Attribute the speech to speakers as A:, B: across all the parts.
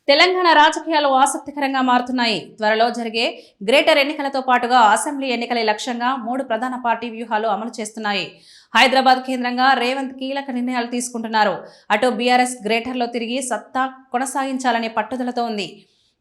A: తెలంగాణ రాజకీయాలు ఆసక్తికరంగా మారుతున్నాయి. త్వరలో జరిగే గ్రేటర్ ఎన్నికలతో పాటుగా అసెంబ్లీ ఎన్నికల లక్ష్యంగా 3 ప్రధాన పార్టీ వ్యూహాలు అమలు చేస్తున్నాయి. హైదరాబాద్ కేంద్రంగా రేవంత్ కీలక నిర్ణయాలు తీసుకుంటున్నారు. అటు బీఆర్ఎస్ గ్రేటర్లో తిరిగి సత్తా కొనసాగించాలనే పట్టుదలతో ఉంది.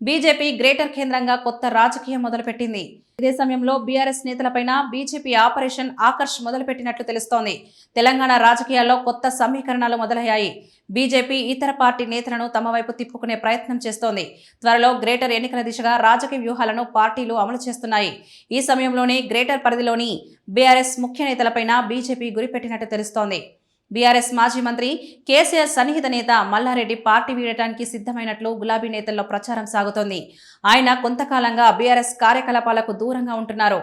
A: బీజేపీ గ్రేటర్ కేంద్రంగా కొత్త రాజకీయం మొదలుపెట్టింది. ఇదే సమయంలో బీఆర్ఎస్ నేతలపైన బీజేపీ ఆపరేషన్ ఆకర్ష్ మొదలుపెట్టినట్లు తెలుస్తోంది. తెలంగాణ రాజకీయాల్లో కొత్త సమీకరణాలు మొదలయ్యాయి. బీజేపీ ఇతర పార్టీ నేతలను తమ వైపు తిప్పుకునే ప్రయత్నం చేస్తోంది. త్వరలో గ్రేటర్ ఎన్నికల దిశగా రాజకీయ వ్యూహాలను పార్టీలు అమలు చేస్తున్నాయి. ఈ సమయంలోనే గ్రేటర్ పరిధిలోని బీఆర్ఎస్ ముఖ్య నేతలపైన బీజేపీ గురిపెట్టినట్టు తెలుస్తోంది. బీఆర్ఎస్ మాజీ మంత్రి కేసీఆర్ సన్నిహిత నేత మల్లారెడ్డి పార్టీ వీడటానికి సిద్ధమైనట్లు గులాబీ నేతల్లో ప్రచారం సాగుతోంది. ఆయన కొంతకాలంగా బీఆర్ఎస్ కార్యకలాపాలకు దూరంగా ఉంటున్నారు.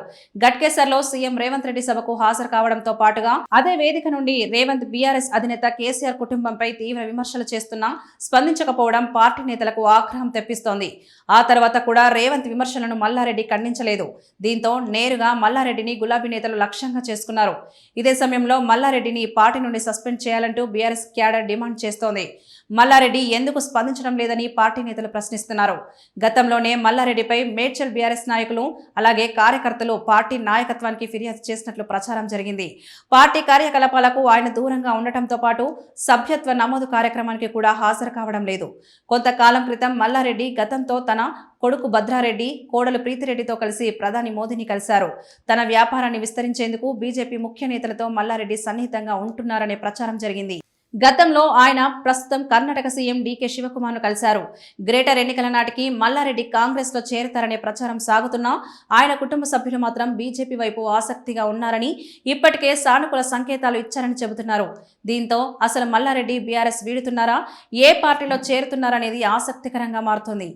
A: గట్కేసర్లో సీఎం రేవంత్ రెడ్డి సభకు హాజరు కావడంతో పాటుగా అదే వేదిక నుండి రేవంత్ బీఆర్ఎస్ అధినేత కేసీఆర్ కుటుంబంపై తీవ్ర విమర్శలు చేస్తున్నా స్పందించకపోవడం పార్టీ నేతలకు ఆగ్రహం తెప్పిస్తోంది. ఆ తర్వాత కూడా రేవంత్ విమర్శలను మల్లారెడ్డి ఖండించలేదు. దీంతో నేరుగా మల్లారెడ్డిని గులాబీ నేతలు లక్ష్యంగా చేసుకున్నారు. ఇదే సమయంలో మల్లారెడ్డిని పార్టీ నుండి సస్పెండ్ చేయాలంటూ బీఆర్ఎస్ క్యాడర్ డిమాండ్ చేస్తోంది. మల్లారెడ్డి ఎందుకు స్పందించడం లేదని పార్టీ నేతలు ప్రశ్నిస్తున్నారు. గతంలోనే మల్లారెడ్డిపై మేడ్చల్ బీఆర్ఎస్ నాయకులు అలాగే కార్యకర్తలు పార్టీ నాయకత్వానికి ఫిర్యాదు చేసినట్లు ప్రచారం జరిగింది. పార్టీ కార్యకలాపాలకు ఆయన దూరంగా ఉండటంతో పాటు సభ్యత్వ నమోదు కార్యక్రమానికి కూడా హాజరు కావడం లేదు. కొంతకాలం క్రితం మల్లారెడ్డి గతంతో తన కొడుకు భద్రారెడ్డి, కోడలు ప్రీతిరెడ్డితో కలిసి ప్రధాని మోదీని కలిశారు. తన వ్యాపారాన్ని విస్తరించేందుకు బీజేపీ ముఖ్య నేతలతో మల్లారెడ్డి సన్నిహితంగా ఉంటున్నారనే ప్రచారం జరిగింది. గతంలో ఆయన ప్రస్తుతం కర్ణాటక సీఎం డీకే శివకుమార్ను కలిశారు. గ్రేటర్ ఎన్నికల నాటికి మల్లారెడ్డి కాంగ్రెస్ లో చేరతారనే ప్రచారం సాగుతున్నా ఆయన కుటుంబ సభ్యులు మాత్రం బీజేపీ వైపు ఆసక్తిగా ఉన్నారని, ఇప్పటికే సానుకూల సంకేతాలు ఇచ్చారని చెబుతున్నారు. దీంతో అసలు మల్లారెడ్డి బీఆర్ఎస్ వీడుతున్నారా, ఏ పార్టీలో చేరుతున్నారనేది ఆసక్తికరంగా మారుతోంది.